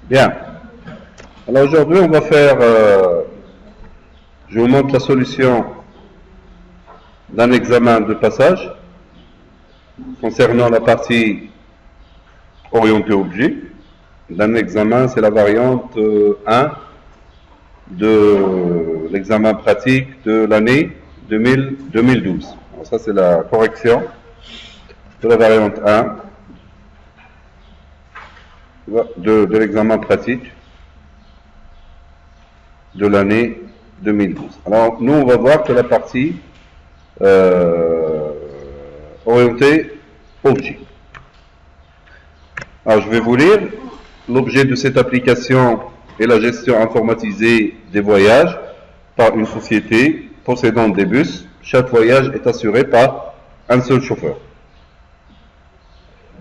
Bien. Alors aujourd'hui, on va faire, je vous montre la solution d'un examen de passage concernant la partie orientée objet. D'un examen, c'est la variante 1 de l'examen pratique de l'année 2012. Alors ça, c'est la correction de la variante 1 de l'examen pratique de l'année 2012. Alors, nous, on va voir que la partie orientée objet. Alors, je vais vous lire. L'objet de cette application est la gestion informatisée des voyages par une société possédant des bus. Chaque voyage est assuré par un seul chauffeur.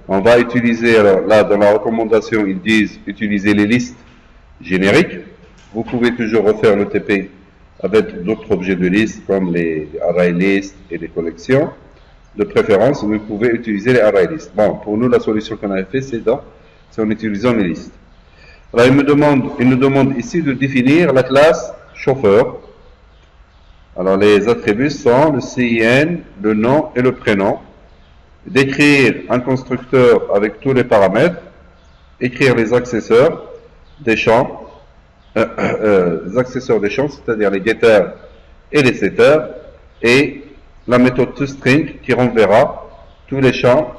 On va utiliser, alors là, dans la recommandation, ils disent utiliser les listes génériques. Vous pouvez toujours refaire le TP avec d'autres objets de liste comme les array lists et les collections. De préférence, vous pouvez utiliser les array lists. Bon, pour nous, la solution qu'on avait fait, c'est en utilisant les listes. Alors, il nous demande ici de définir la classe chauffeur. Alors, les attributs sont le CIN, le nom et le prénom. D'écrire un constructeur avec tous les paramètres. Écrire les accesseurs des champs. Les accesseurs des champs, c'est-à-dire les getters et les setters, et la méthode toString qui renverra tous les champs,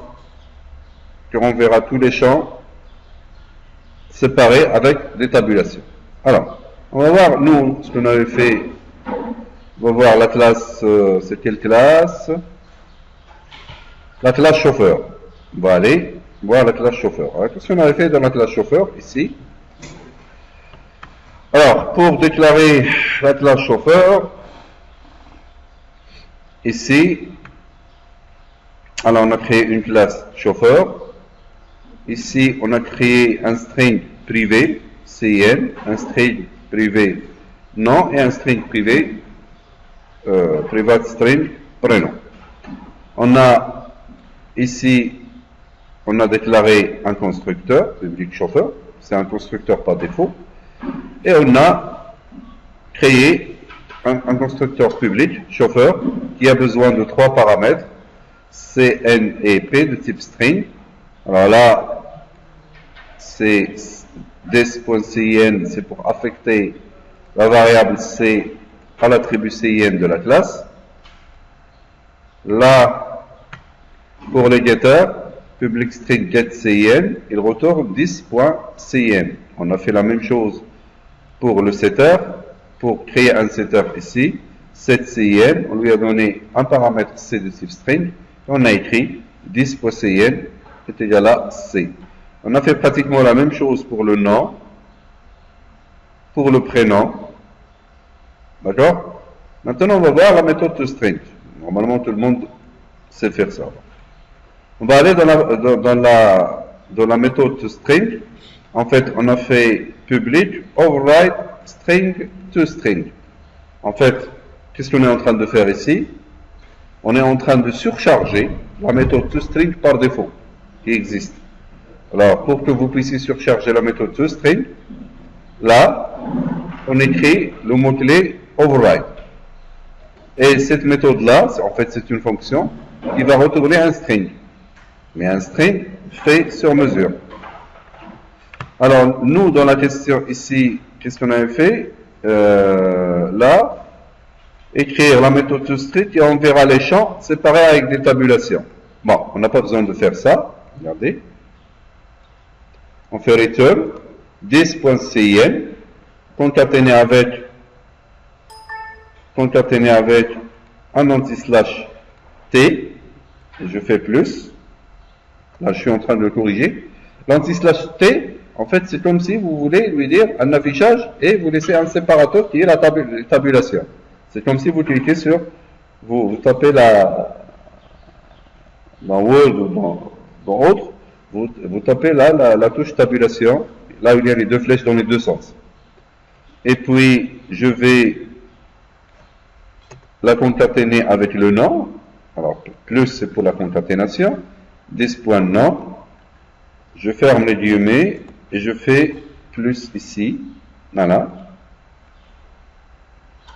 séparés avec des tabulations. Alors, on va voir, nous, ce qu'on avait fait. On va voir la classe, c'est quelle classe? La classe chauffeur. On va aller voir la classe chauffeur. Alors, qu'est-ce qu'on avait fait dans la classe chauffeur, ici? Alors, pour déclarer la classe chauffeur, ici, alors on a créé une classe chauffeur. Ici, on a créé un string privé, CIN, un string privé nom et un string privé, private string prénom. On a ici, on a déclaré un constructeur, public chauffeur, c'est un constructeur par défaut. Et on a créé un constructeur public, chauffeur, qui a besoin de 3 paramètres, CN et P de type string. Alors là, c'est des.cin, c'est pour affecter la variable C à l'attribut CIN de la classe. Là, pour les getters, public string getCIN, il retourne 10.cin. On a fait la même chose pour le setter. Pour créer un setter ici, setCIN, on lui a donné un paramètre C de type string, et on a écrit 10.cin est égal à C. On a fait pratiquement la même chose pour le nom, pour le prénom. D'accord? Maintenant, on va voir la méthode toString. Normalement, tout le monde sait faire ça. On va aller dans la méthode toString. En fait, on a fait public override string toString. En fait, qu'est-ce qu'on est en train de faire ici? On est en train de surcharger la méthode toString par défaut qui existe. Alors, pour que vous puissiez surcharger la méthode toString, là, on écrit le mot-clé override. Et cette méthode-là, en fait, c'est une fonction qui va retourner un string. Mais un string fait sur mesure. Alors, nous, dans la question ici, qu'est-ce qu'on avait fait? Là, écrire la méthode toString et on verra les champs séparés avec des tabulations. Bon, on n'a pas besoin de faire ça. Regardez. On fait return 10.cin concaténé avec un anti-slash t. Et je fais plus. Là, je suis en train de le corriger. L'anti-slash t, en fait, c'est comme si vous voulez lui dire un affichage et vous laissez un séparateur qui est la tabulation. C'est comme si vous cliquez sur, vous tapez dans Word ou dans autre, vous tapez là la touche tabulation, là où il y a les deux flèches dans les deux sens. Et puis, je vais la concaténer avec le nom. Alors, plus c'est pour la concaténation. 10.nom. Je ferme les guillemets et je fais plus ici. Voilà.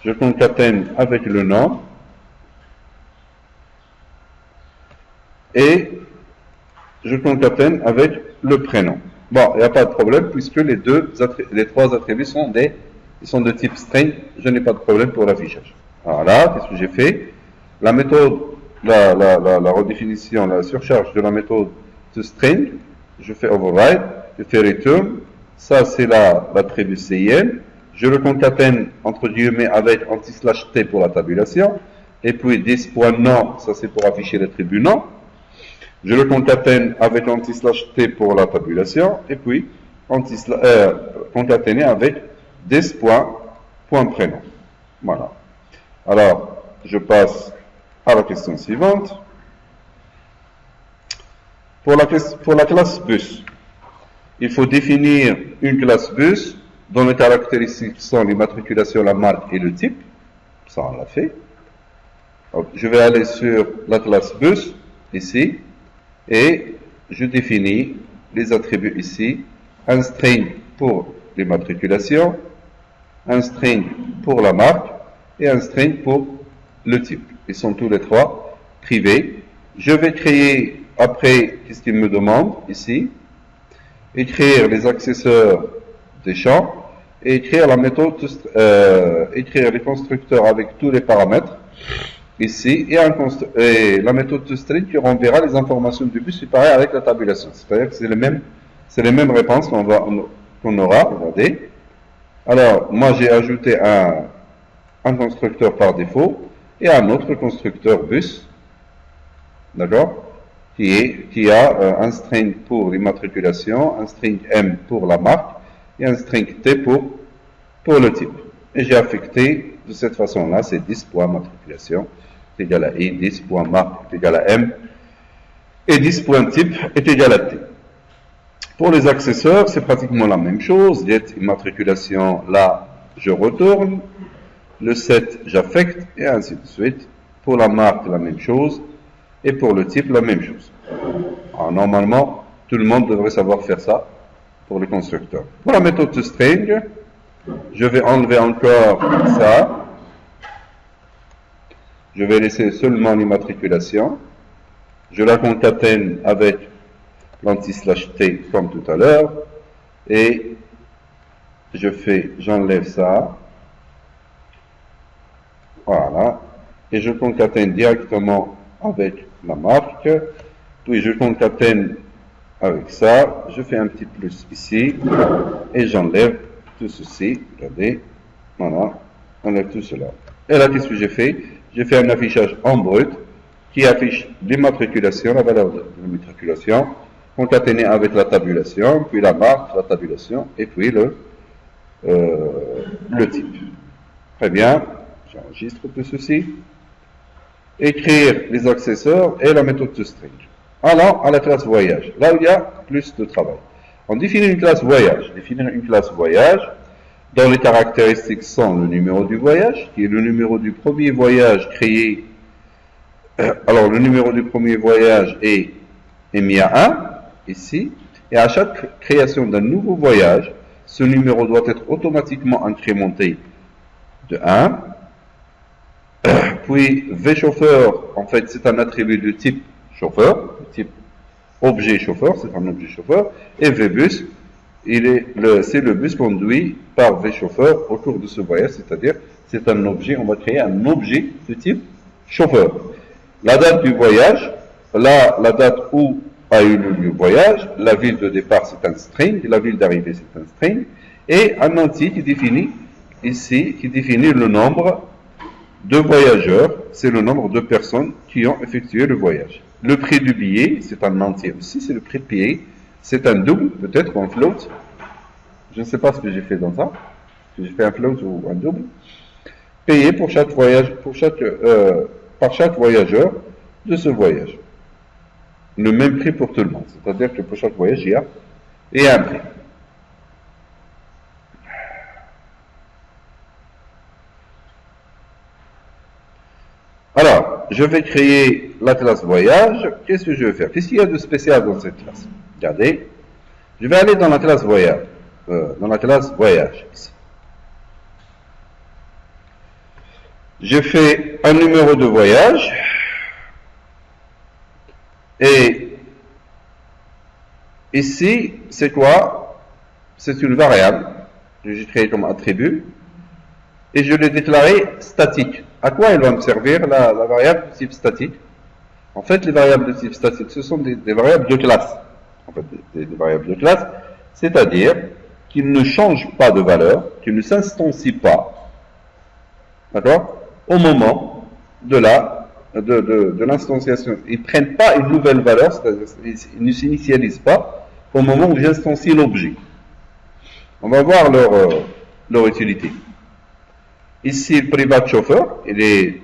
Je concatène avec le nom. Et je concatène avec le prénom. Bon, il n'y a pas de problème puisque les trois attributs sont de type string. Je n'ai pas de problème pour l'affichage. Voilà, qu'est-ce que j'ai fait? La méthode, la redéfinition, la surcharge de la méthode toString, je fais override, je fais return. Ça, c'est l'attribut CIN. Je le concatène entre guillemets avec anti/t pour la tabulation. Et puis 10.nom, ça c'est pour afficher l'attribut nom. Je le concatène avec anti/t pour la tabulation, et puis concaténer avec des.prénom. Voilà. Alors, je passe à la question suivante. Pour la classe bus, il faut définir une classe bus dont les caractéristiques sont l'immatriculation, la marque et le type. Ça, on l'a fait. Donc, je vais aller sur la classe bus, ici. Et je définis les attributs ici, un string pour l'immatriculation, un string pour la marque et un string pour le type. Ils sont tous les trois privés. Je vais créer, après, qu'est-ce qu'il me demande ici, écrire les accesseurs des champs et écrire la méthode, écrire les constructeurs avec tous les paramètres. Ici, et la méthode toString qui renverra les informations du bus, c'est pareil avec la tabulation. C'est-à-dire que c'est les mêmes réponses qu'on aura. Regardez. Alors, moi j'ai ajouté un constructeur par défaut et un autre constructeur bus, d'accord, qui a un string pour l'immatriculation, un string M pour la marque et un string T pour le type. Et j'ai affecté de cette façon-là, c'est 10.matriculation est égal à I, 10.marque est égal à M, et 10.type est égal à T. Pour les accesseurs, c'est pratiquement la même chose. Get immatriculation, là, je retourne. Le set, j'affecte, et ainsi de suite. Pour la marque, la même chose. Et pour le type, la même chose. Alors, normalement, tout le monde devrait savoir faire ça pour les constructeurs. Pour la méthode toString, je vais enlever encore ça. Je vais laisser seulement l'immatriculation. Je la concatène avec l'anti/t comme tout à l'heure. Et j'enlève ça. Voilà. Et je concatène directement avec la marque. Puis je concatène avec ça. Je fais un petit plus ici. Et j'enlève tout ceci. Regardez. Voilà. J'enlève tout cela. Et là, qu'est-ce que j'ai fait? J'ai fait un affichage en brut qui affiche l'immatriculation, la valeur de l'immatriculation, concaténé avec la tabulation, puis la marque, la tabulation, et puis le type. Très bien, j'enregistre tout ceci. Écrire les accesseurs et la méthode toString. Allons à la classe voyage. Là où il y a plus de travail. On définit une classe voyage. Définir une classe voyage dont les caractéristiques sont le numéro du voyage, qui est le numéro du premier voyage créé. Alors, le numéro du premier voyage est mis à 1, ici, et à chaque création d'un nouveau voyage, ce numéro doit être automatiquement incrémenté de 1. Puis, VChauffeur, en fait, c'est un attribut de type chauffeur, de type objet chauffeur, c'est un objet chauffeur, et VBus, c'est le bus conduit par VChauffeur au cours de ce voyage, c'est-à-dire, c'est un objet, on va créer un objet de type chauffeur. La date du voyage, là, la date où a eu le voyage, la ville de départ, c'est un string, la ville d'arrivée, c'est un string, et un entier qui définit, ici, qui définit le nombre de voyageurs, c'est le nombre de personnes qui ont effectué le voyage. Le prix du billet, c'est un entier aussi, c'est le prix payé, c'est un double, peut-être, ou un float. Je ne sais pas ce que j'ai fait dans ça. J'ai fait un float ou un double. Payé pour chaque voyage, par chaque voyageur de ce voyage. Le même prix pour tout le monde. C'est-à-dire que pour chaque voyage, il y a un prix. Alors, je vais créer la classe voyage. Qu'est-ce que je vais faire? Qu'est-ce qu'il y a de spécial dans cette classe? Regardez. Je vais aller dans la classe voyage. dans la classe voyage. J'ai fait un numéro de voyage et ici, c'est quoi? C'est une variable que j'ai créée comme attribut et je l'ai déclarée statique. À quoi elle va me servir la variable de type statique? En fait, les variables de type statique, ce sont des variables de classe. En fait, des variables de classe, c'est-à-dire qu'ils ne changent pas de valeur, qu'ils ne s'instancient pas, d'accord, au moment de l'instanciation. Ils ne prennent pas une nouvelle valeur, c'est-à-dire ils ne s'initialisent pas au moment où j'instancie l'objet. On va voir leur utilité. Ici, le private chauffeur, il est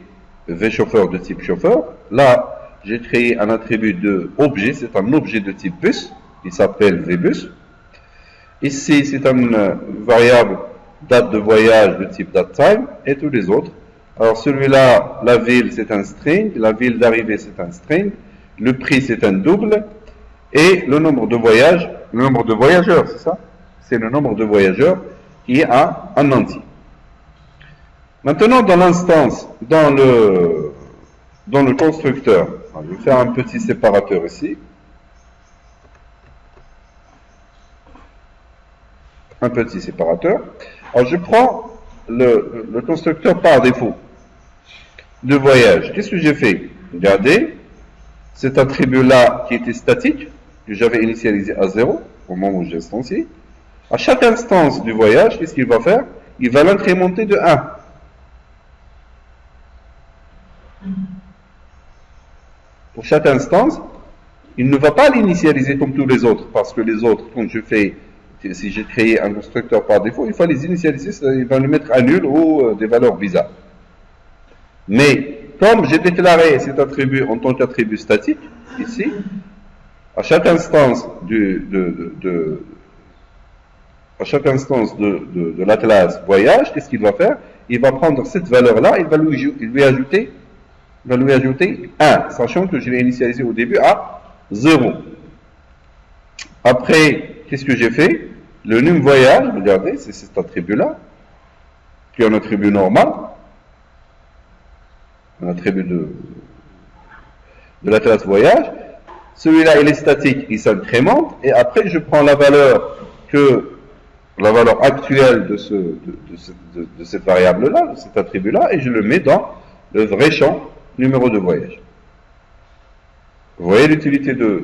vchauffeur de type chauffeur. Là, j'ai créé un attribut de objet, c'est un objet de type bus, il s'appelle vbus. Ici, c'est une variable date de voyage de type datetime et tous les autres. Alors celui-là, la ville, c'est un string, la ville d'arrivée, c'est un string, le prix, c'est un double, et le nombre de voyages, le nombre de voyageurs, c'est ça? C'est le nombre de voyageurs qui est un entier. Maintenant, dans l'instance, dans le constructeur, je vais faire un petit séparateur ici. Un petit séparateur. Alors, je prends le constructeur par défaut de voyage. Qu'est-ce que j'ai fait? Regardez, cet attribut-là qui était statique, que j'avais initialisé à 0 au moment où j'ai instancié. À chaque instance du voyage, qu'est-ce qu'il va faire? Il va l'incrémenter de 1. Pour chaque instance, il ne va pas l'initialiser comme tous les autres, parce que les autres, quand je fais, si j'ai créé un constructeur par défaut, il faut les initialiser, il va lui mettre à nul ou des valeurs bizarres. Mais, comme j'ai déclaré cet attribut en tant qu'attribut statique, ici, à chaque instance de la classe voyage, qu'est-ce qu'il va faire? Il va prendre cette valeur-là, il va lui ajouter 1, sachant que je l'ai initialisé au début à 0. Après, qu'est-ce que j'ai fait? Le num voyage, regardez, c'est cet attribut-là, qui est un attribut normal, un attribut de la classe voyage. Celui-là, il est statique, il s'incrémente, et après, je prends la valeur actuelle de cette variable-là, de cet attribut-là, et je le mets dans le vrai champ numéro de voyage. Vous voyez l'utilité de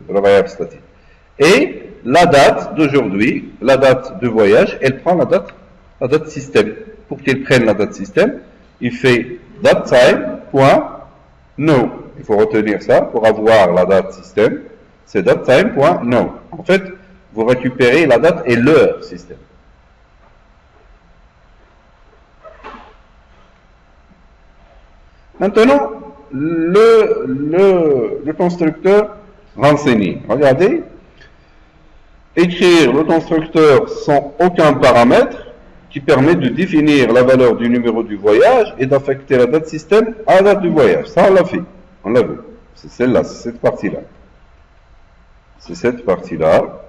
la variable statique. Et la date d'aujourd'hui, la date de voyage, elle prend la date système. Pour qu'elle prenne la date système, il fait datetime.no. Il faut retenir ça pour avoir la date système. C'est datetime.no. En fait, vous récupérez la date et l'heure système. Maintenant, le constructeur renseigné. Regardez, écrire le constructeur sans aucun paramètre qui permet de définir la valeur du numéro du voyage et d'affecter la date système à la date du voyage. Ça, on l'a fait. On l'a vu. C'est celle-là, c'est cette partie-là. C'est cette partie-là.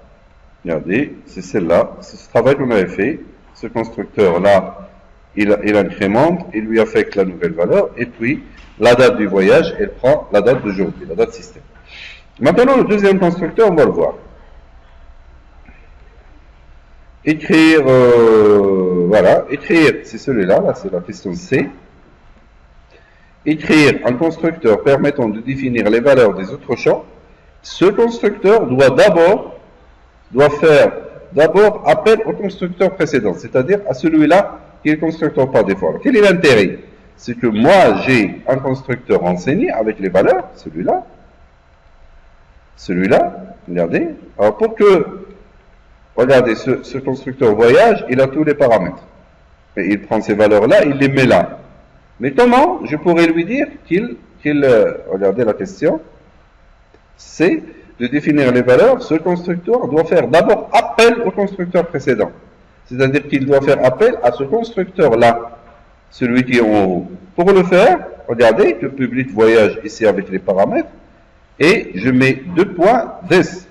Regardez, c'est celle-là. C'est ce travail qu'on avait fait. Ce constructeur-là, il incrémente, il lui affecte la nouvelle valeur, et puis la date du voyage, elle prend la date d'aujourd'hui, la date système. Maintenant, le deuxième constructeur, on va le voir. Écrire, voilà, écrire, c'est celui-là, là c'est la question C. Écrire un constructeur permettant de définir les valeurs des autres champs. Ce constructeur doit faire d'abord appel au constructeur précédent, c'est-à-dire à celui-là qui est le constructeur par défaut. Alors, quel est l'intérêt? C'est que moi, j'ai un constructeur renseigné avec les valeurs, celui-là, regardez. Alors, regardez, ce constructeur voyage, il a tous les paramètres. Et il prend ces valeurs-là, il les met là. Mais comment je pourrais lui dire regardez la question, c'est de définir les valeurs. Ce constructeur doit faire d'abord appel au constructeur précédent. C'est-à-dire qu'il doit faire appel à ce constructeur-là, celui qui est en haut. Pour le faire, regardez, le public voyage ici avec les paramètres, et je mets 2 points this.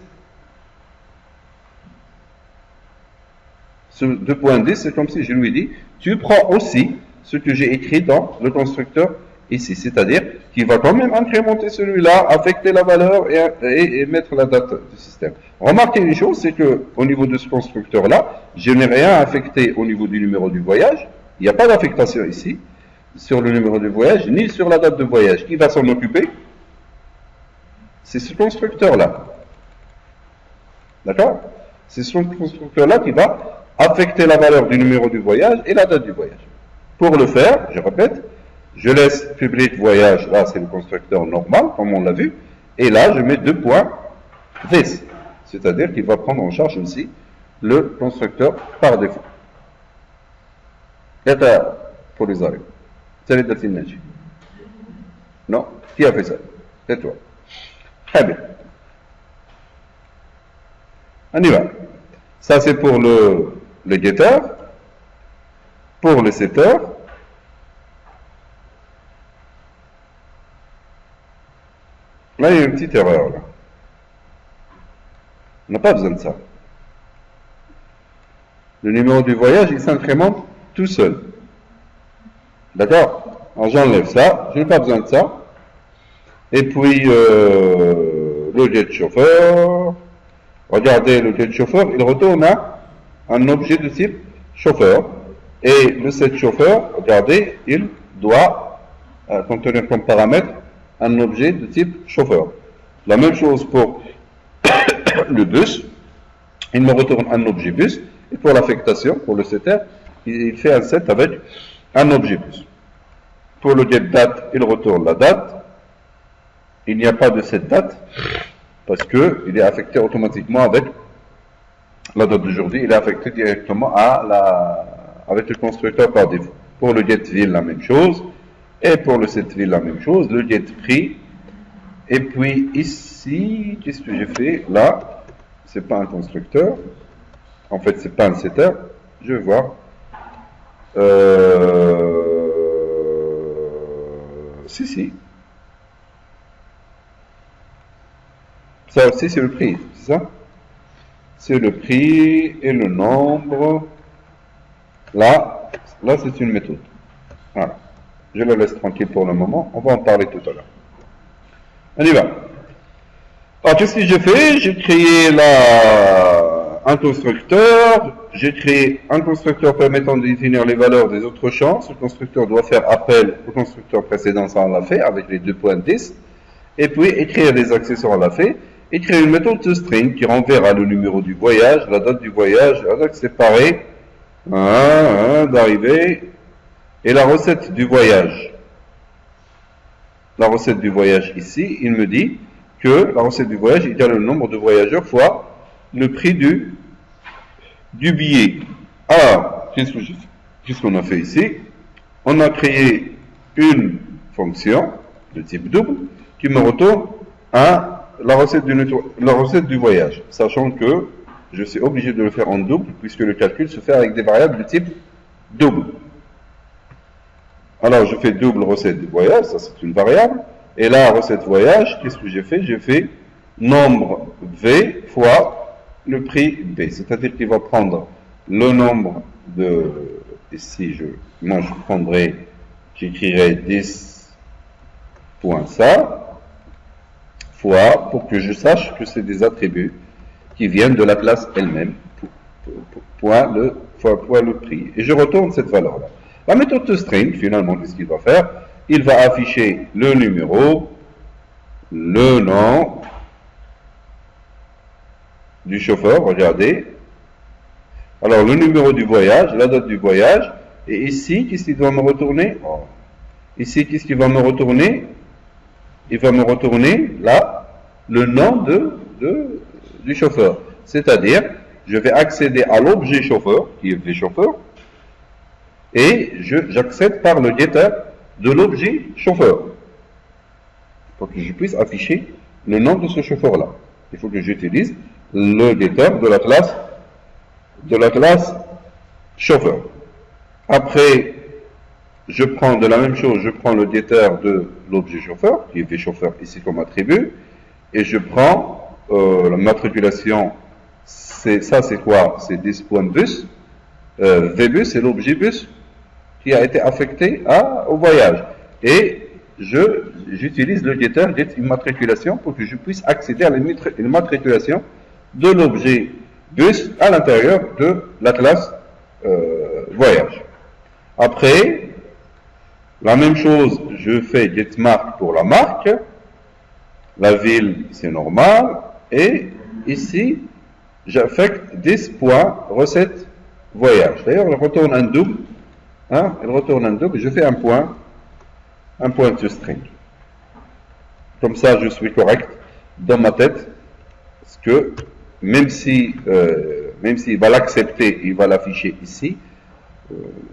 Ce 2.10, c'est comme si je lui dis, tu prends aussi ce que j'ai écrit dans le constructeur ici. C'est-à-dire qu'il va quand même incrémenter celui-là, affecter la valeur et mettre la date du système. Remarquez une chose, c'est que au niveau de ce constructeur-là, je n'ai rien affecté au niveau du numéro du voyage. Il n'y a pas d'affectation ici sur le numéro de voyage, ni sur la date de voyage. Qui va s'en occuper? C'est ce constructeur-là. D'accord? C'est ce constructeur-là qui va affecter la valeur du numéro du voyage et la date du voyage. Pour le faire, je répète, je laisse public voyage, là c'est le constructeur normal, comme on l'a vu, et là je mets 2 points this, c'est-à-dire qu'il va prendre en charge aussi le constructeur par défaut. Yata pour les arrêts. C'est les non? Qui a fait ça? C'est toi. Très bien. On y va. Ça c'est pour le getter. Pour le setter, là il y a une petite erreur là. On n'a pas besoin de ça. Le numéro du voyage il s'incrémente tout seul. D'accord? Alors j'enlève ça, je n'ai pas besoin de ça. Et puis le get chauffeur, regardez le get chauffeur, il retourne à un objet de type chauffeur. Et le set chauffeur, regardez, il doit contenir comme paramètre un objet de type chauffeur. La même chose pour le bus, il me retourne un objet bus. Et pour l'affectation, pour le setter, il fait un set avec un objet bus. Pour le get date, il retourne la date. Il n'y a pas de set date parce qu'il est affecté automatiquement avec la date d'aujourd'hui. Il est affecté directement avec le constructeur par défaut. Pour le getVille, la même chose. Et pour le setVille, la même chose. Le getPrix. Et puis ici, qu'est-ce que j'ai fait? Là, c'est pas un constructeur. En fait, c'est pas un setter. Je vais voir. Si. Ça aussi, c'est le prix, c'est ça? C'est le prix et le nombre. Là c'est une méthode. Voilà. Je la laisse tranquille pour le moment. On va en parler tout à l'heure. On y va. Alors, qu'est-ce que j'ai fait? J'ai créé un constructeur. J'ai créé un constructeur permettant de définir les valeurs des autres champs. Ce constructeur doit faire appel au constructeur précédent, ça on l'a fait, avec les 2.10. Et puis, écrire des accessoires, on l'a fait. Et créer une méthode toString qui renverra le numéro du voyage, la date du voyage, la date séparée, d'arrivée, et la recette du voyage. La recette du voyage ici, il me dit que la recette du voyage égale le nombre de voyageurs fois le prix du billet. Alors, qu'est-ce qu'on a fait ici? On a créé une fonction de type double qui me retourne la recette du voyage, sachant que je suis obligé de le faire en double puisque le calcul se fait avec des variables de type double. Alors je fais double recette du voyage, ça c'est une variable, et là recette voyage, qu'est-ce que j'ai fait? J'ai fait nombre V fois le prix B, c'est-à-dire qu'il va prendre le nombre de, ici j'écrirai 10 point ça, fois, pour que je sache que c'est des attributs qui viennent de la classe elle-même, point le prix. Et je retourne cette valeur-là. La méthode toString, finalement, qu'est-ce qu'il va faire? Il va afficher le numéro, le nom du chauffeur, regardez. Alors, le numéro du voyage, la date du voyage, et ici, qu'est-ce qu'il doit me retourner? Ici, qu'est-ce qu'il va me retourner? Il va me retourner, là, le nom du chauffeur. C'est-à-dire, je vais accéder à l'objet chauffeur, qui est vChauffeur, et j'accède par le getter de l'objet chauffeur. Pour que je puisse afficher le nom de ce chauffeur-là. Il faut que j'utilise le getter de la classe chauffeur. Après, je prends de la même chose, je prends le getter de l'objet chauffeur, qui est vChauffeur ici comme attribut, et je prends la matriculation, c'est quoi? C'est 10.bus, VBus, c'est l'objet bus qui a été affecté au voyage. Et j'utilise le getter getImmatriculation pour que je puisse accéder à l'immatriculation de l'objet bus à l'intérieur de la classe voyage. Après, la même chose, je fais getMark pour la marque. La ville, c'est normal. Et ici, j'affecte 10.recette voyage. D'ailleurs, il retourne un double. Hein, il retourne un double. Je fais un point toString. Comme ça, je suis correct dans ma tête. Parce que même s'il va l'accepter, il va l'afficher ici.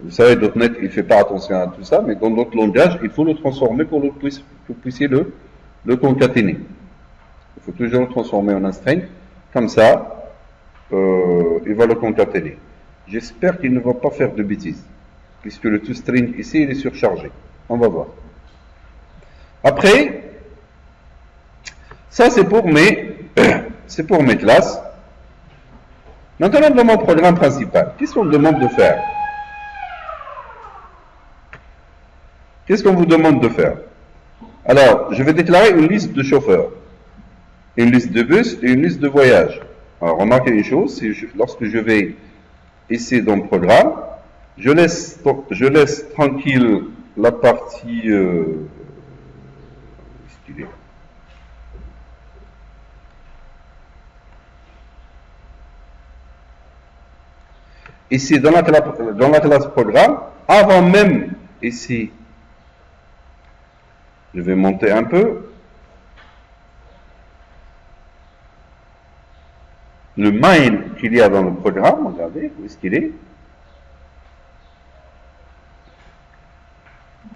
Vous savez, .NET, il ne fait pas attention à tout ça, mais dans notre langage, il faut le transformer pour que vous puissiez le concaténer. Il faut toujours le transformer en un string. Comme ça, il va le concaténer. J'espère qu'il ne va pas faire de bêtises, puisque le toString ici, il est surchargé. On va voir. Après, ça c'est pour mes classes. Maintenant, dans mon programme principal, qu'est-ce qu'on me demande de faire? Qu'est-ce qu'on vous demande de faire? Alors, je vais déclarer une liste de chauffeurs, une liste de bus et une liste de voyages. Alors, remarquez une chose, lorsque je vais ici dans le programme, je laisse tranquille la partie... ici, dans la classe programme, avant même ici, je vais monter un peu. Le main qu'il y a dans le programme, regardez, où est-ce qu'il est?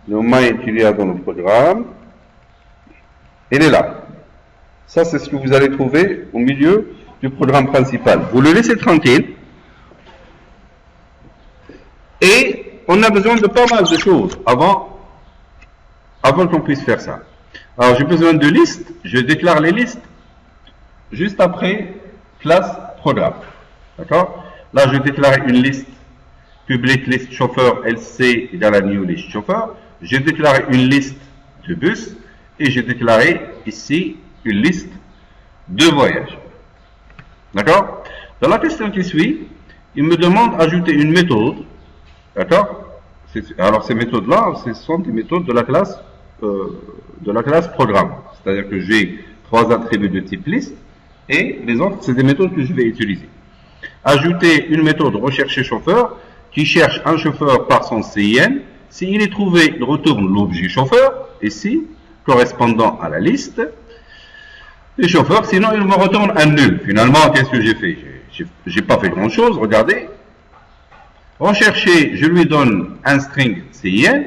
Le main qu'il y a dans le programme, il est là. Ça, c'est ce que vous allez trouver au milieu du programme principal. Vous le laissez tranquille. Et on a besoin de pas mal de choses avant qu'on puisse faire ça. Alors, j'ai besoin de listes. Je déclare les listes juste après classe programme. D'accord? Là, je déclare une liste public list chauffeur LC égale à new list chauffeur. J'ai déclaré une liste de bus et j'ai déclaré ici une liste de voyages. D'accord? Dans la question qui suit, il me demande d'ajouter une méthode. D'accord? Alors ces méthodes-là, ce sont des méthodes de la classe programme. C'est-à-dire que j'ai 3 attributs de type liste et les autres, c'est des méthodes que je vais utiliser. Ajouter une méthode rechercher chauffeur qui cherche un chauffeur par son CIN. S'il est trouvé, il retourne l'objet chauffeur, ici, correspondant à la liste des chauffeurs, sinon il me retourne un nul. Finalement, qu'est-ce que j'ai fait? J'ai pas fait grand-chose, regardez. Rechercher, je lui donne un string CIN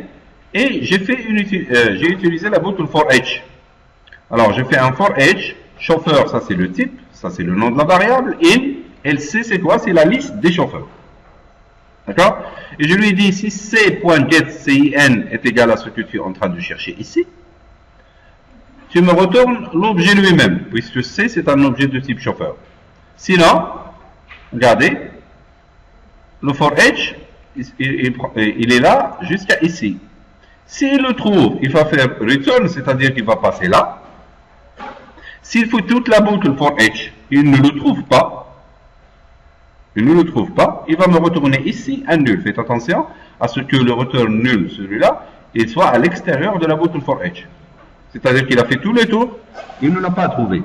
et j'ai utilisé la boucle for each. Alors, je fais un for each, chauffeur, ça c'est le type, ça c'est le nom de la variable, in, LC c'est quoi? C'est la liste des chauffeurs. D'accord? Et je lui dis si c.getCin est égal à ce que tu es en train de chercher ici, tu me retournes l'objet lui-même, puisque C c'est un objet de type chauffeur. Sinon, regardez, le for each, il est là jusqu'à ici. S'il le trouve, il va faire return, c'est-à-dire qu'il va passer là. S'il fait toute la boucle for each, il ne le trouve pas. Il va me retourner ici un nul. Faites attention à ce que le return nul, celui-là, il soit à l'extérieur de la boucle for each. C'est-à-dire qu'il a fait tous les tours, il ne l'a pas trouvé.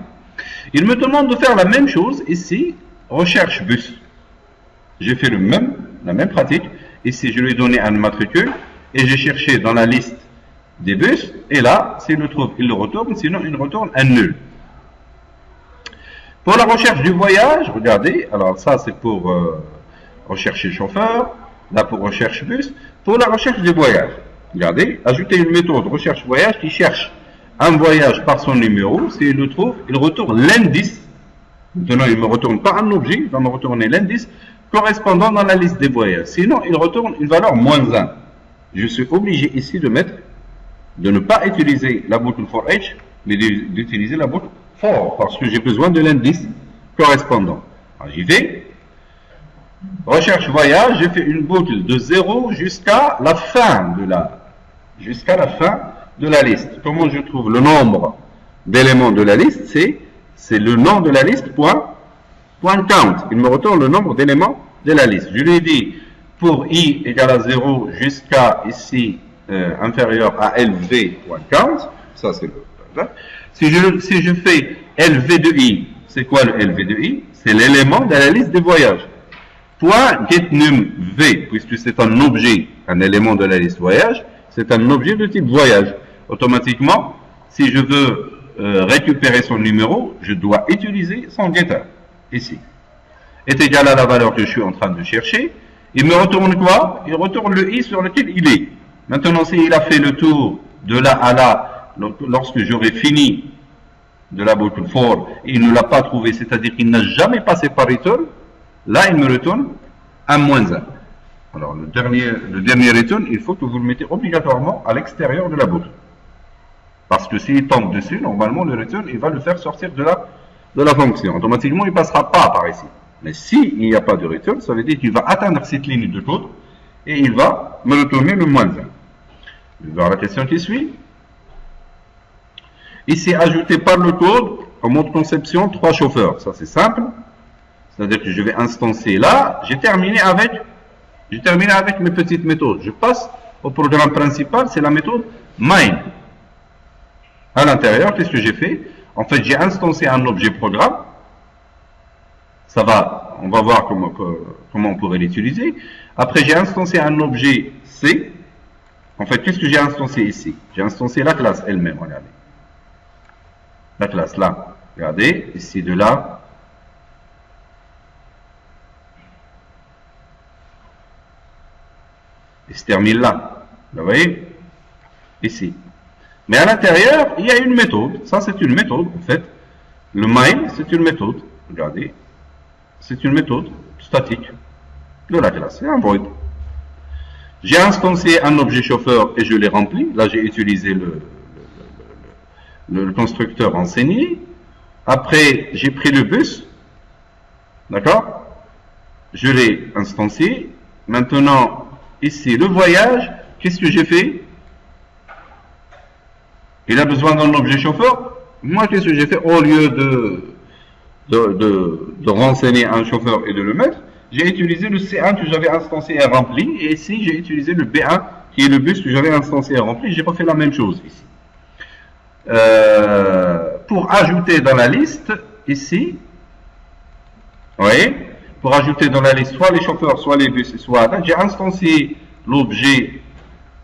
Il me demande de faire la même chose ici, recherche bus. J'ai fait la même pratique. Ici, je lui ai donné un matricule et j'ai cherché dans la liste des bus. Et là, s'il le trouve, il le retourne, sinon il retourne un nul. Pour la recherche du voyage, regardez, alors ça c'est pour rechercher chauffeur, là pour recherche bus. Pour la recherche du voyage, regardez, ajouter une méthode recherche voyage qui cherche un voyage par son numéro. S'il le trouve, il retourne l'indice. Maintenant, il ne me retourne pas un objet, il va me retourner l'indice correspondant dans la liste des voyages. Sinon, il retourne une valeur -1. Je suis obligé ici de ne pas utiliser la boucle for each, mais d'utiliser la boucle for, parce que j'ai besoin de l'indice correspondant. Alors, j'y vais. Recherche voyage, j'ai fait une boucle de 0 jusqu'à la fin de la liste. Comment je trouve le nombre d'éléments de la liste? C'est le nom de la liste point count. Il me retourne le nombre d'éléments de la liste. Je lui ai dit pour i égale à 0 jusqu'à ici inférieur à lv.count. Ça c'est le. Si je fais lv de i, c'est quoi le lv de i? C'est l'élément de la liste des voyages. Point getNum v, puisque c'est un objet, un élément de la liste voyage, c'est un objet de type voyage. Automatiquement, si je veux récupérer son numéro, je dois utiliser son getter, ici. Est égal à la valeur que je suis en train de chercher. Il me retourne quoi? Il retourne le i sur lequel il est. Maintenant, s'il a fait le tour de là à là, lorsque j'aurai fini de la boucle for, et il ne l'a pas trouvé, c'est-à-dire qu'il n'a jamais passé par return, là, il me retourne un moins 1. Alors, le dernier return, il faut que vous le mettez obligatoirement à l'extérieur de la boucle. Parce que s'il tombe dessus, normalement, le return, il va le faire sortir de la fonction. Automatiquement, il ne passera pas par ici. Mais s'il n'y a pas de return, ça veut dire qu'il va atteindre cette ligne de code et il va me retourner le moins 1. Je vais voir la question qui suit. Ici, ajouté par le code, en mode conception, 3 chauffeurs. Ça, c'est simple. C'est-à-dire que je vais instancier là. J'ai terminé avec mes petites méthodes. Je passe au programme principal, c'est la méthode mine. À l'intérieur, qu'est-ce que j'ai fait? En fait, j'ai instancié un objet programme. On va voir comment on pourrait l'utiliser. Après, j'ai instancié un objet C. En fait, qu'est-ce que j'ai instancié ici? J'ai instancié la classe elle-même, regardez. La classe là, regardez, ici de là. Il se termine là. Vous voyez? Ici. Mais à l'intérieur, il y a une méthode. Ça, c'est une méthode, en fait. Le mine, c'est une méthode. Regardez. C'est une méthode statique de la classe. C'est un void. J'ai instancié un objet chauffeur et je l'ai rempli. Là, j'ai utilisé le constructeur enseigné. Après, j'ai pris le bus. D'accord? Je l'ai instancié. Maintenant, ici, le voyage, qu'est-ce que j'ai fait? Il a besoin d'un objet chauffeur. Moi, qu'est-ce que j'ai fait? Au lieu de renseigner un chauffeur et de le mettre, j'ai utilisé le C1 que j'avais instancié et rempli. Et ici, j'ai utilisé le B1 qui est le bus que j'avais instancié et rempli. J'ai pas fait la même chose ici. Pour ajouter dans la liste, ici, vous voyez, pour ajouter dans la liste soit les chauffeurs, soit les bus, soit là, j'ai instancié l'objet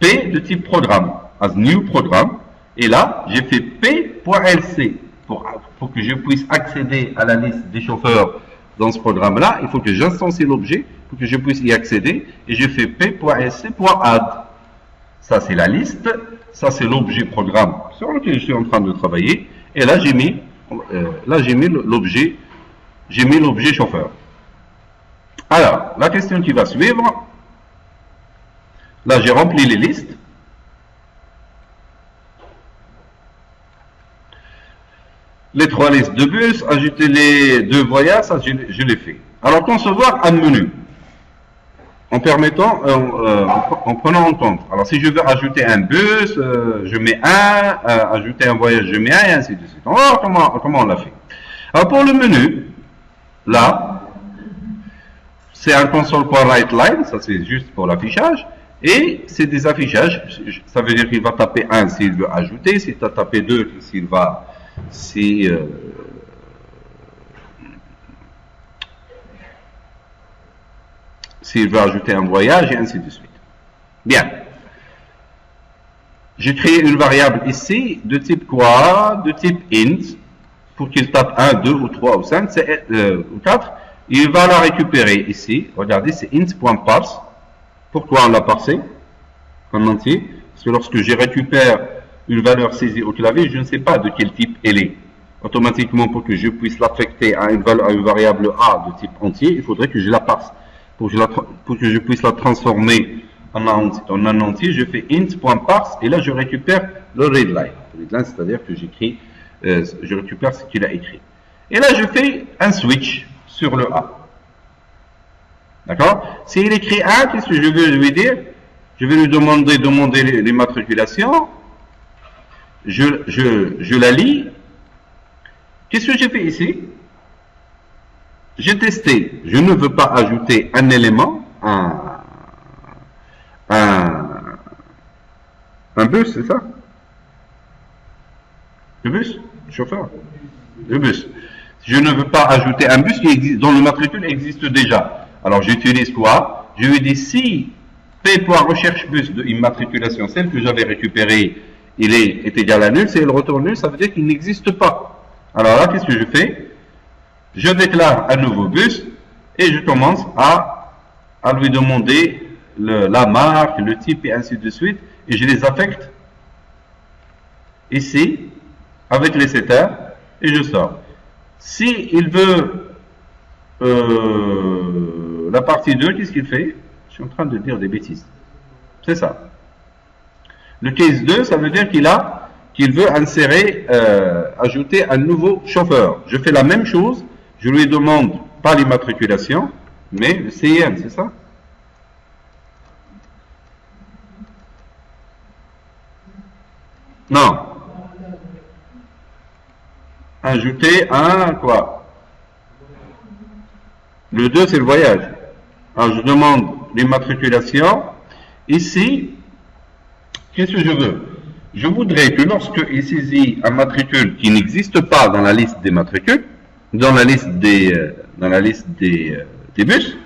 P de type programme, as new programme, et là, j'ai fait P.lc pour que je puisse accéder à la liste des chauffeurs dans ce programme-là. Il faut que j'instancie l'objet pour que je puisse y accéder, et j'ai fait P.lc.add. Ça, c'est la liste, ça, c'est l'objet programme sur lequel je suis en train de travailler, et là, j'ai mis l'objet chauffeur. Alors, la question qui va suivre, là j'ai rempli les listes. Les 3 listes de bus, ajouter les 2 voyages, ça je l'ai fait. Alors, concevoir un menu en prenant en compte. Alors, si je veux ajouter un bus, je mets un, ajouter un voyage, je mets un, et ainsi de suite. On va voir comment on l'a fait. Alors, pour le menu, là, c'est un console.writeLine, ça c'est juste pour l'affichage, et c'est des affichages, ça veut dire qu'il va taper 1 s'il veut ajouter, s'il va taper 2 s'il veut ajouter un voyage, et ainsi de suite. Bien. J'ai créé une variable ici, de type quoi? De type int, pour qu'il tape 1, 2 ou 3 ou 5, ou 4. Il va la récupérer ici. Regardez, c'est int.parse. Pourquoi on l'a parsé en entier? Parce que lorsque je récupère une valeur saisie au clavier, je ne sais pas de quel type elle est. Automatiquement, pour que je puisse l'affecter à une variable A de type entier, il faudrait que je la parse. Pour que je puisse la transformer en un entier, je fais int.parse et là je récupère le readline. Readline, c'est-à-dire que je récupère ce qu'il a écrit. Et là je fais un switch sur le A. D'accord? S'il écrit 1, qu'est-ce que je vais lui dire? Je vais lui demander l'immatriculation. Je la lis. Qu'est-ce que j'ai fait ici? J'ai testé. Je ne veux pas ajouter un élément, un bus, c'est ça? Le bus? Le chauffeur? Le bus. Je ne veux pas ajouter un bus qui existe, dont le matricule existe déjà. Alors j'utilise quoi? Je lui dis si P.recherche bus de immatriculation, celle que j'avais récupérée, est égal à nul. Si elle retourne nul, ça veut dire qu'il n'existe pas. Alors là, qu'est-ce que je fais? Je déclare un nouveau bus et je commence à lui demander la marque, le type et ainsi de suite. Et je les affecte ici avec les setters et je sors. Si il veut la partie 2, qu'est-ce qu'il fait? Je suis en train de dire des bêtises. C'est ça. Le case 2, ça veut dire qu'il veut insérer, ajouter un nouveau chauffeur. Je fais la même chose. Je lui demande pas l'immatriculation, mais le CIN, c'est ça? Non. Ajouter un quoi? Le 2, c'est le voyage. Alors, je demande l'immatriculation. Ici, qu'est-ce que je veux? Je voudrais que lorsque il saisit un matricule qui n'existe pas dans la liste des matricules, dans la liste des bus,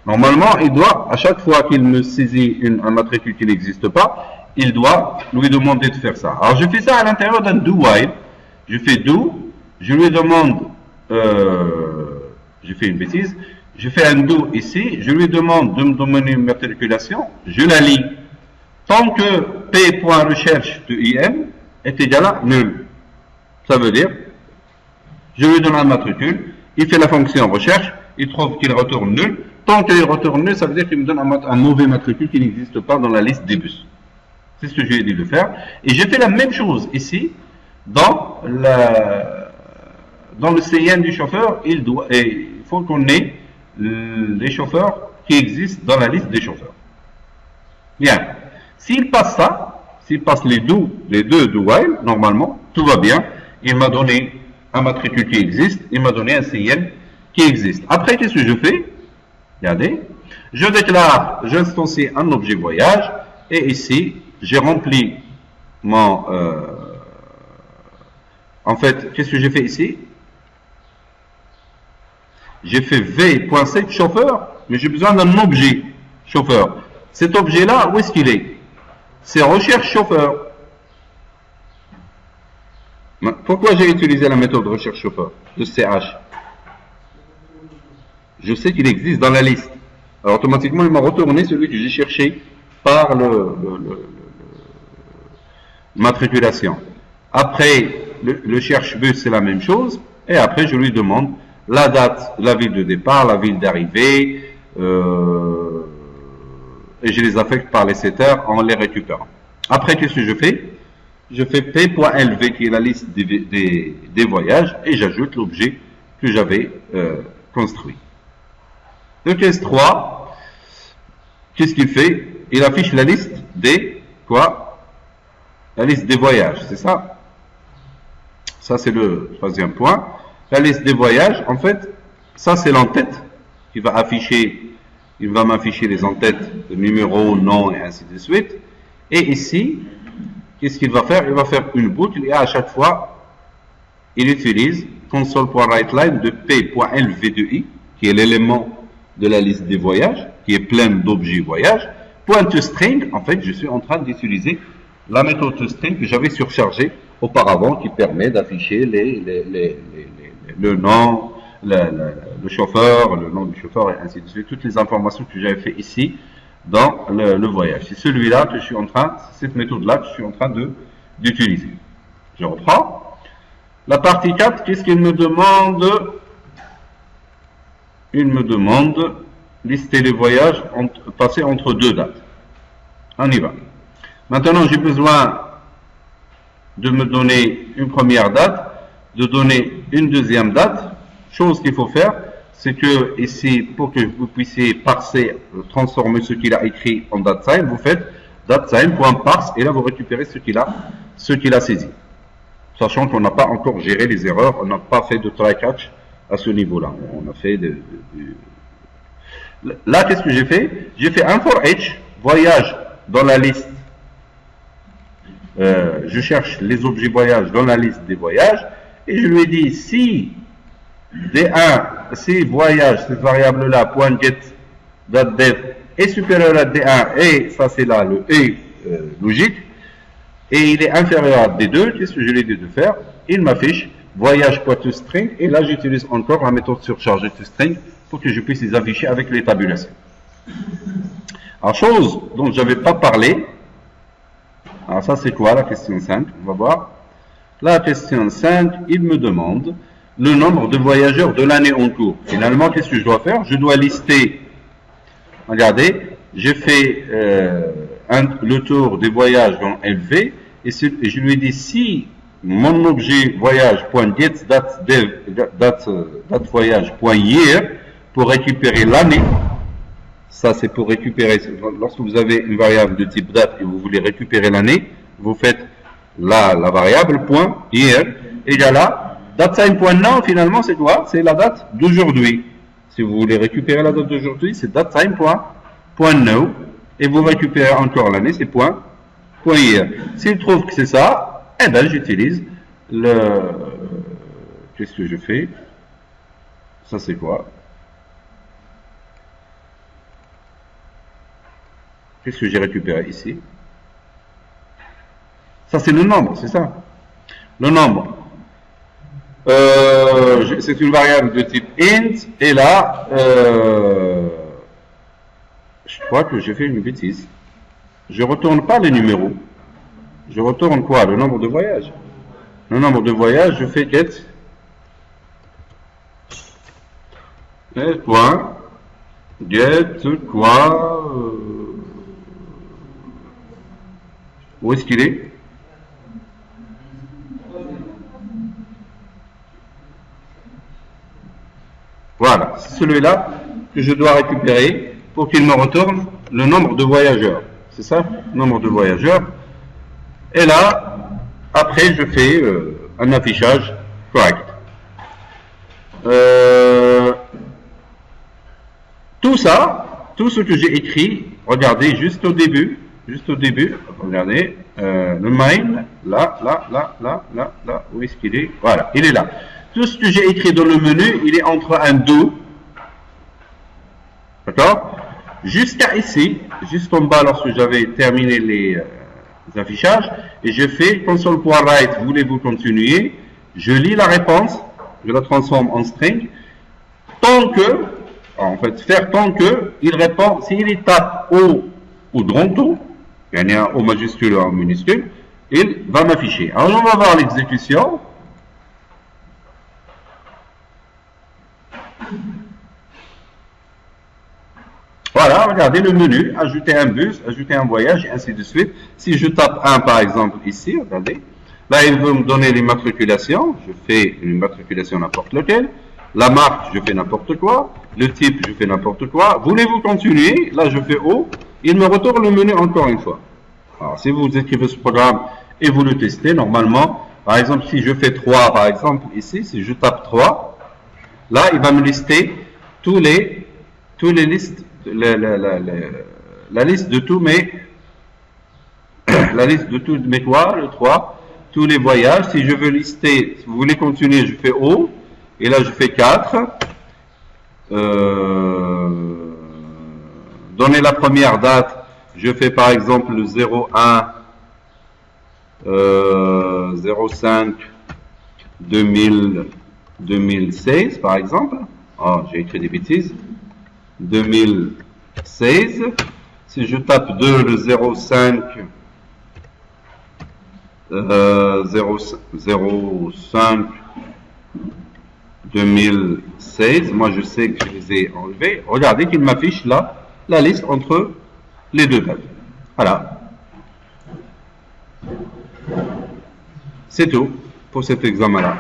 normalement, il doit, à chaque fois qu'il me saisit un matricule qui n'existe pas, il doit lui demander de faire ça. Alors, je fais ça à l'intérieur d'un do while. Je fais do, je lui demande, j'ai fait une bêtise, je fais un do ici, je lui demande de me donner une matriculation, je la lis. Tant que P.recherche de IM est égal à nul. Ça veut dire, je lui donne un matricule, il fait la fonction recherche, il trouve qu'il retourne nul. Tant qu'il retourne nul, ça veut dire qu'il me donne un mauvais matricule qui n'existe pas dans la liste des bus. C'est ce que je lui ai dit de faire. Et j'ai fait la même chose ici, dans le CIN du chauffeur, il faut qu'on ait les chauffeurs qui existent dans la liste des chauffeurs. Bien. S'il passe ça, s'il passe les deux do while, normalement, tout va bien. Il m'a donné un matricule qui existe, il m'a donné un CIN qui existe. Après, qu'est-ce que je fais? Regardez. Je déclare, j'instancie un objet voyage, et ici, j'ai rempli mon... en fait, qu'est-ce que j'ai fait ici? J'ai fait v.set chauffeur, mais j'ai besoin d'un objet chauffeur. Cet objet-là, où est-ce qu'il est? C'est recherche chauffeur. Pourquoi j'ai utilisé la méthode de recherche chauffeur de CH? Je sais qu'il existe dans la liste. Alors automatiquement, il m'a retourné celui que j'ai cherché par matriculation. Après, le cherche bus, c'est la même chose. Et après, je lui demande la date, la ville de départ, la ville d'arrivée, et je les affecte par les setters en les récupérant. Après, qu'est-ce que je fais? Je fais P.LV qui est la liste des voyages et j'ajoute l'objet que j'avais construit. Le case 3, qu'est-ce qu'il fait? Il affiche la liste des la liste des voyages, c'est ça? Ça, c'est le troisième point. La liste des voyages, en fait, ça, c'est l'entête qui va afficher. Il va m'afficher les entêtes, le numéro, nom et ainsi de suite. Et ici, qu'est-ce qu'il va faire? Il va faire une boucle et à chaque fois, il utilise console.writeLine de P.LV de I, qui est l'élément de la liste des voyages, qui est pleine d'objets voyages. .toString, en fait, je suis en train d'utiliser la méthode toString que j'avais surchargée auparavant, qui permet d'afficher le nom, le chauffeur, le nom du chauffeur et ainsi de suite, toutes les informations que j'avais fait ici dans le voyage. C'est celui-là que je suis en train, cette méthode-là que je suis en train d'utiliser. Je reprends. La partie 4, qu'est-ce qu'il me demande? Il me demande lister les voyages passés entre deux dates. On y va. Maintenant, j'ai besoin de me donner une première date, de donner une deuxième date. Chose qu'il faut faire, c'est que ici, pour que vous puissiez parser, transformer ce qu'il a écrit en DateSign, vous faites DateSign.parse et là vous récupérez ce qu'il a saisi. Sachant qu'on n'a pas encore géré les erreurs, on n'a pas fait de try-catch à ce niveau-là. On a fait Là, qu'est-ce que j'ai fait? J'ai fait un for each, voyage dans la liste. Je cherche les objets voyage dans la liste des voyages et je lui ai dit si D1, si voyage, cette variable-là, .get.dev est supérieur à D1 et ça c'est là le et logique et il est inférieur à D2, qu'est-ce que je lui ai dit de faire? Il m'affiche voyage.toString et là j'utilise encore la méthode surchargée toString pour que je puisse les afficher avec les tabulations. Alors, chose dont je n'avais pas parlé, alors ça c'est quoi la question 5? On va voir. La question 5, il me demande le nombre de voyageurs de l'année en cours. Finalement, qu'est-ce que je dois faire? Je dois lister, regardez, j'ai fait le tour des voyages dans LV et je lui ai dit si mon objet voyage.getDateVoyage.year pour récupérer l'année, ça c'est pour récupérer, lorsque vous avez une variable de type date et vous voulez récupérer l'année, vous faites la variable .year égale à DateSign.now, finalement c'est quoi? C'est la date d'aujourd'hui. Si vous voulez récupérer la date d'aujourd'hui, c'est DateSign.now et vous récupérez encore l'année, c'est .year. S'il trouve que c'est ça, eh ben j'utilise qu'est-ce que je fais? Ça c'est quoi? Qu'est-ce que j'ai récupéré ici? Ça, c'est le nombre, c'est ça. Le nombre. C'est une variable de type int. Et là, je crois que j'ai fait une bêtise. Je retourne pas les numéros. Je retourne quoi? Le nombre de voyages. Le nombre de voyages, je fais get. Et point. Get quoi? Où est-ce qu'il est? Voilà, c'est celui-là que je dois récupérer pour qu'il me retourne le nombre de voyageurs. C'est ça? Nombre de voyageurs. Et là, après, je fais un affichage correct. Tout ça, tout ce que j'ai écrit, regardez juste au début, regardez, le main, là, où est-ce qu'il est? Voilà, il est là. Tout ce que j'ai écrit dans le menu, il est entre un do, d'accord? Jusqu'à ici, juste en bas, lorsque j'avais terminé les affichages, et je fais console.write, voulez-vous continuer? Je lis la réponse, je la transforme en string, tant que, en fait, faire tant que, il répond, s'il tape O ou grand O, il y a un O majuscule ou un minuscule, il va m'afficher. Alors, on va voir l'exécution. Voilà, regardez le menu, ajouter un bus, ajouter un voyage, et ainsi de suite. Si je tape 1, par exemple, ici, regardez, là, il veut me donner l'immatriculation. Je fais une immatriculation n'importe laquelle. La marque, je fais n'importe quoi. Le type, je fais n'importe quoi. Voulez-vous continuer? Là, je fais O. Il me retourne le menu encore une fois. Alors, si vous écrivez ce programme et vous le testez, normalement, par exemple, si je fais 3, par exemple, ici, si je tape 3, là, il va me lister tous les listes, la liste de tous mes, la liste de tous mes quoi, le 3, tous les voyages. Si je veux lister, si vous voulez continuer, je fais O, et là, je fais 4. Donner la première date, je fais par exemple le 01 05 2016 par exemple. Oh, j'ai écrit des bêtises. 2016. Si je tape 2, le 05 05 2016, moi je sais que je les ai enlevés. Regardez qu'il m'affiche là la liste entre les deux dates. Voilà. C'est tout pour cet examen-là.